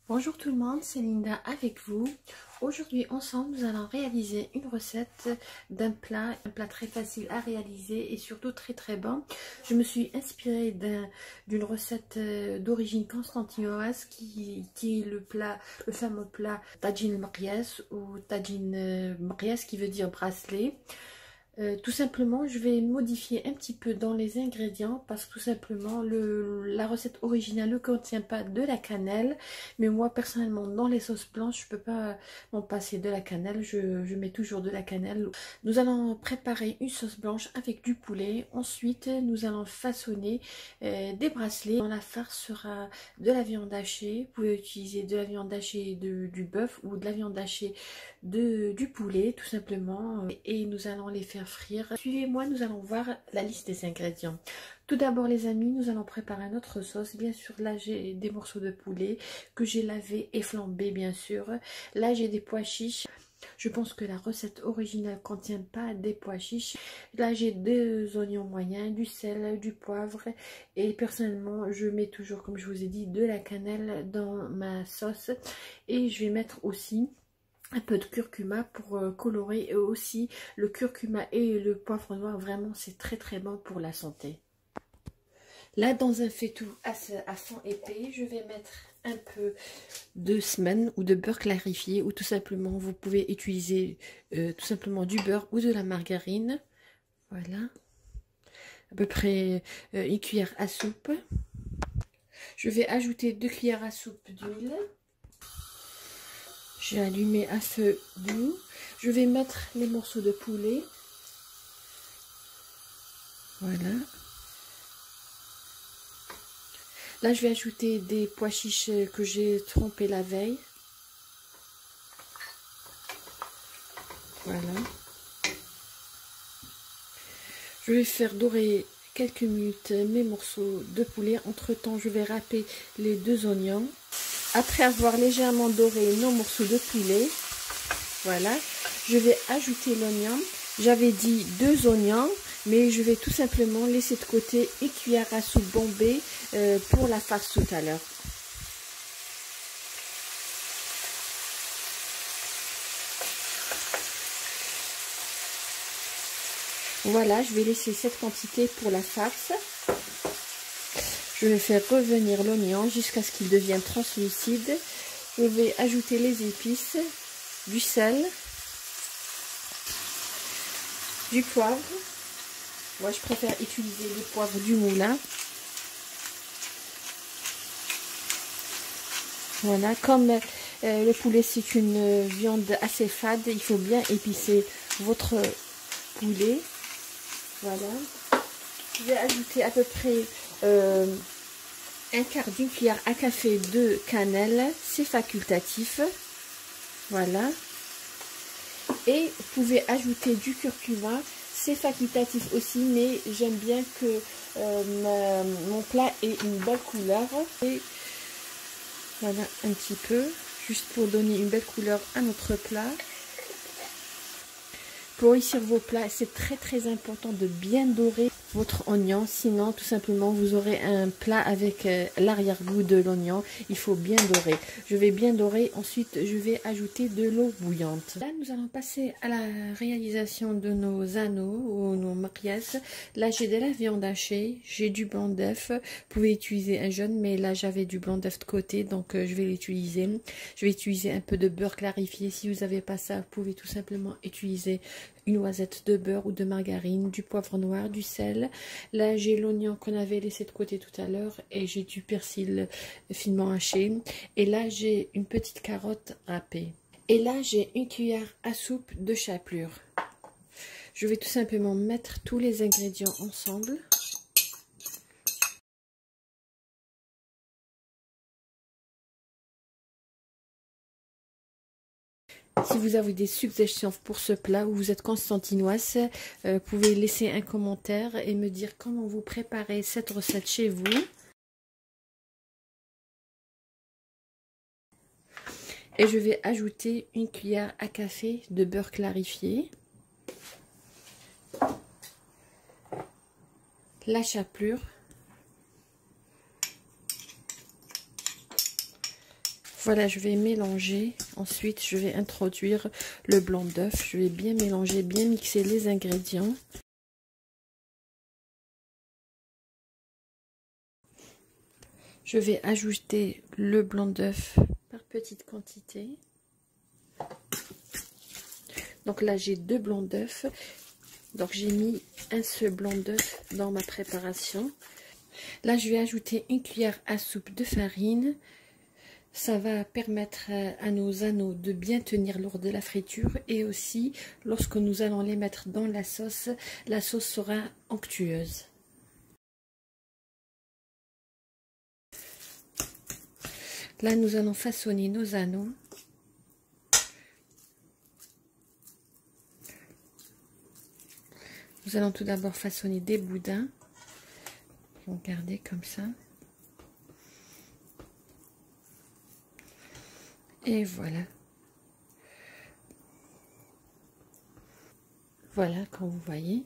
Bonjour tout le monde, c'est Linda avec vous. Aujourd'hui ensemble nous allons réaliser une recette d'un plat, un plat très facile à réaliser et surtout très bon. Je me suis inspirée d'une recette d'origine constantinoise qui est le fameux plat tagine mrias ou tagine mrias qui veut dire bracelet. Tout simplement, je vais modifier un petit peu dans les ingrédients parce que tout simplement, la recette originale ne contient pas de la cannelle. Mais moi, personnellement, dans les sauces blanches, je ne peux pas m'en passer de la cannelle. Je mets toujours de la cannelle. Nous allons préparer une sauce blanche avec du poulet. Ensuite, nous allons façonner des bracelets. Dans la farce sera de la viande hachée. Vous pouvez utiliser de la viande hachée du bœuf ou de la viande hachée du poulet, tout simplement. Et nous allons les faire frire. Suivez-moi, nous allons voir la liste des ingrédients. Tout d'abord les amis, nous allons préparer notre sauce. Bien sûr, là j'ai des morceaux de poulet que j'ai lavé et flambé bien sûr. Là j'ai des pois chiches. Je pense que la recette originale ne contient pas des pois chiches. Là j'ai 2 oignons moyens, du sel, du poivre. Et personnellement, je mets toujours, comme je vous ai dit, de la cannelle dans ma sauce. Et je vais mettre aussi un peu de curcuma pour colorer, et aussi le curcuma et le poivre noir, vraiment c'est très bon pour la santé. Là dans un faitout à fond épais, je vais mettre un peu de semaine ou de beurre clarifié, ou tout simplement vous pouvez utiliser tout simplement du beurre ou de la margarine. Voilà, à peu près une cuillère à soupe. Je vais ajouter 2 cuillères à soupe d'huile. J'ai allumé à feu doux. Je vais mettre les morceaux de poulet. Voilà. Là, je vais ajouter des pois chiches que j'ai trempés la veille. Voilà. Je vais faire dorer quelques minutes mes morceaux de poulet. Entre-temps, je vais râper les 2 oignons. Après avoir légèrement doré nos morceaux de poulet, voilà, je vais ajouter l'oignon. J'avais dit 2 oignons, mais je vais tout simplement laisser de côté une cuillère à soupe bombée pour la farce tout à l'heure. Voilà, je vais laisser cette quantité pour la farce. Je vais faire revenir l'oignon jusqu'à ce qu'il devienne translucide. Je vais ajouter les épices, du sel, du poivre. Moi, je préfère utiliser le poivre du moulin. Voilà, comme le poulet c'est une viande assez fade, il faut bien épicer votre poulet. Voilà. Je vais ajouter à peu près un quart d'une cuillère à café de cannelle, c'est facultatif. Voilà. Et vous pouvez ajouter du curcuma, c'est facultatif aussi, mais j'aime bien que mon plat ait une belle couleur. Et voilà, un petit peu, juste pour donner une belle couleur à notre plat. Pour réussir vos plats, c'est très important de bien dorer votre oignon, sinon tout simplement vous aurez un plat avec l'arrière-goût de l'oignon. Il faut bien dorer. Je vais bien dorer, ensuite je vais ajouter de l'eau bouillante. Là nous allons passer à la réalisation de nos anneaux ou nos marias. Là j'ai de la viande hachée, j'ai du blanc d'œuf. Vous pouvez utiliser un jaune, mais là j'avais du blanc d'œuf de côté, donc je vais l'utiliser. Je vais utiliser un peu de beurre clarifié. Si vous n'avez pas ça, vous pouvez tout simplement utiliser une noisette de beurre ou de margarine, du poivre noir, du sel. Là j'ai l'oignon qu'on avait laissé de côté tout à l'heure et j'ai du persil finement haché. Et là j'ai une petite carotte râpée. Et là j'ai une cuillère à soupe de chapelure. Je vais tout simplement mettre tous les ingrédients ensemble. Si vous avez des suggestions pour ce plat ou vous êtes constantinoise, vous pouvez laisser un commentaire et me dire comment vous préparez cette recette chez vous. Et je vais ajouter une cuillère à café de beurre clarifié, la chapelure, Voilà, je vais mélanger. Ensuite, je vais introduire le blanc d'œuf. Je vais bien mélanger, bien mixer les ingrédients. Je vais ajouter le blanc d'œuf par petite quantité. Donc là, j'ai 2 blancs d'œufs. Donc j'ai mis un seul blanc d'œuf dans ma préparation. Là, je vais ajouter 1 cuillère à soupe de farine. Ça va permettre à nos anneaux de bien tenir lors de la friture. Et aussi, lorsque nous allons les mettre dans la sauce sera onctueuse. Là, nous allons façonner nos anneaux. Nous allons tout d'abord façonner des boudins. Regardez comme ça. Et voilà. Voilà, comme vous voyez.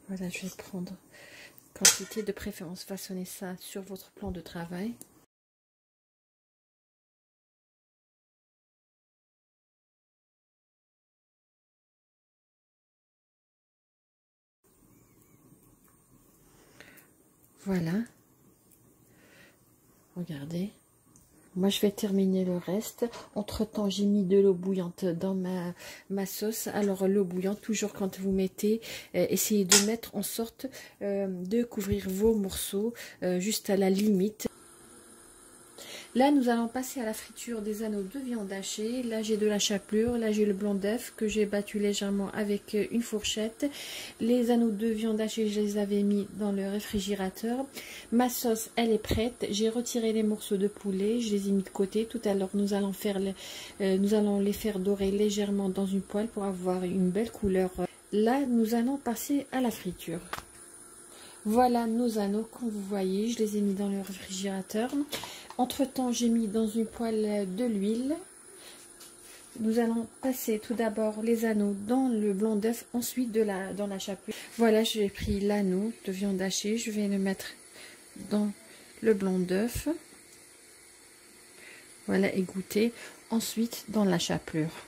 Voilà, je vais prendre quantité, de préférence façonner ça sur votre plan de travail. Voilà. Regardez. Moi, je vais terminer le reste. Entre-temps, j'ai mis de l'eau bouillante dans ma sauce. Alors, l'eau bouillante, toujours quand vous mettez, essayez de mettre en sorte de couvrir vos morceaux juste à la limite. Là, nous allons passer à la friture des anneaux de viande hachée. Là, j'ai de la chapelure. Là, j'ai le blanc d'œuf que j'ai battu légèrement avec une fourchette. Les anneaux de viande hachée, je les avais mis dans le réfrigérateur. Ma sauce, elle est prête. J'ai retiré les morceaux de poulet. Je les ai mis de côté. Tout à l'heure, nous allons les faire dorer légèrement dans une poêle pour avoir une belle couleur. Là, nous allons passer à la friture. Voilà nos anneaux, comme vous voyez, je les ai mis dans le réfrigérateur. Entre-temps, j'ai mis dans une poêle de l'huile. Nous allons passer tout d'abord les anneaux dans le blanc d'œuf, ensuite dans la chapelure. Voilà, j'ai pris l'anneau de viande hachée, je vais le mettre dans le blanc d'œuf. Voilà, égoutter. Ensuite, dans la chapelure.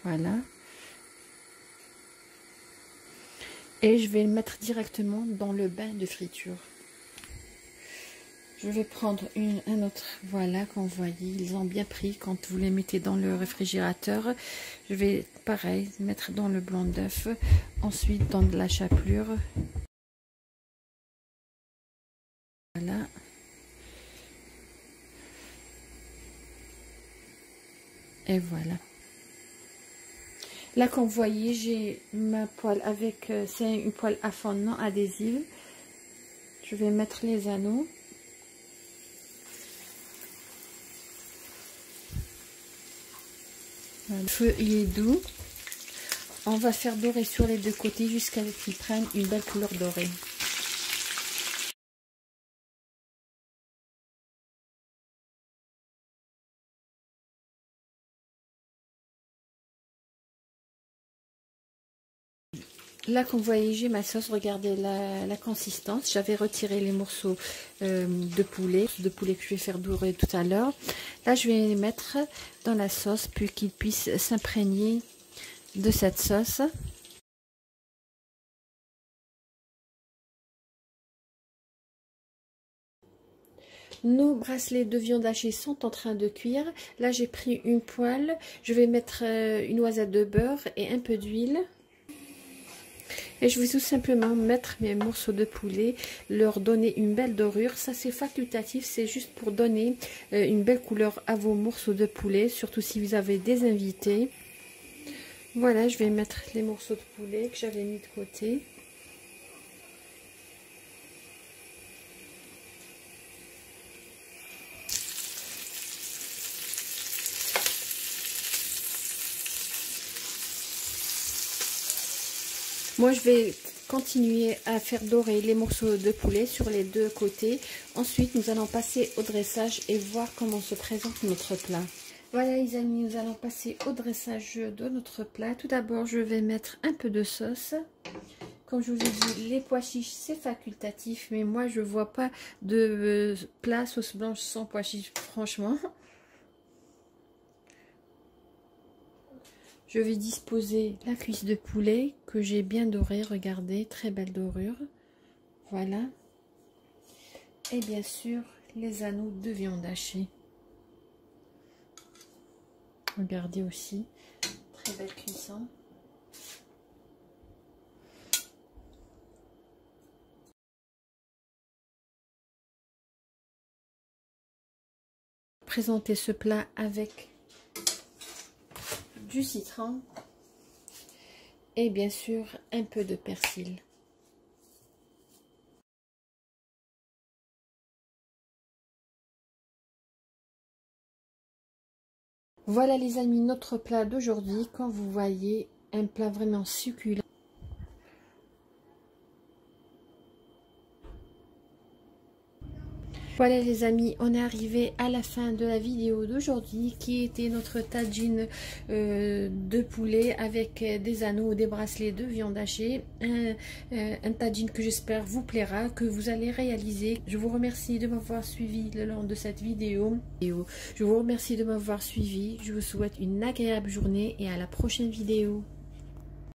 Voilà. Et je vais le mettre directement dans le bain de friture. Je vais prendre un autre, voilà, comme vous voyez, ils ont bien pris quand vous les mettez dans le réfrigérateur. Je vais, pareil, mettre dans le blanc d'œuf, ensuite dans de la chapelure. Voilà. Et voilà. Là, comme vous voyez, j'ai ma poêle avec, c'est une poêle à fond non adhésive. Je vais mettre les anneaux. Le feu il est doux. On va faire dorer sur les deux côtés jusqu'à ce qu'ils prennent une belle couleur dorée. Là, comme vous voyez, j'ai ma sauce. Regardez la consistance. J'avais retiré les morceaux de poulet que je vais faire dorer tout à l'heure. Là, je vais les mettre dans la sauce pour qu'ils puissent s'imprégner de cette sauce. Nos bracelets de viande hachée sont en train de cuire. Là, j'ai pris une poêle. Je vais mettre une noisette de beurre et un peu d'huile. Et je vais tout simplement mettre mes morceaux de poulet, leur donner une belle dorure. Ça, c'est facultatif, c'est juste pour donner une belle couleur à vos morceaux de poulet, surtout si vous avez des invités. Voilà, je vais mettre les morceaux de poulet que j'avais mis de côté. Moi, je vais continuer à faire dorer les morceaux de poulet sur les deux côtés. Ensuite, nous allons passer au dressage et voir comment se présente notre plat. Voilà les amis, nous allons passer au dressage de notre plat. Tout d'abord, je vais mettre un peu de sauce. Comme je vous ai dit, les pois chiches, c'est facultatif. Mais moi, je vois pas de plat sauce blanche sans pois chiches, franchement. Je vais disposer la cuisse de poulet que j'ai bien dorée. Regardez, très belle dorure. Voilà. Et bien sûr, les anneaux de viande hachée. Regardez aussi, très belle cuisson. Présenter ce plat avec du citron et bien sûr un peu de persil. Voilà les amis, notre plat d'aujourd'hui. Quand vous voyez, un plat vraiment succulent. Voilà les amis, on est arrivé à la fin de la vidéo d'aujourd'hui qui était notre tagine de poulet avec des anneaux, des bracelets de viande hachée. Un tagine que j'espère vous plaira, que vous allez réaliser. Je vous remercie de m'avoir suivi le long de cette vidéo. Je vous remercie de m'avoir suivi. Je vous souhaite une agréable journée et à la prochaine vidéo.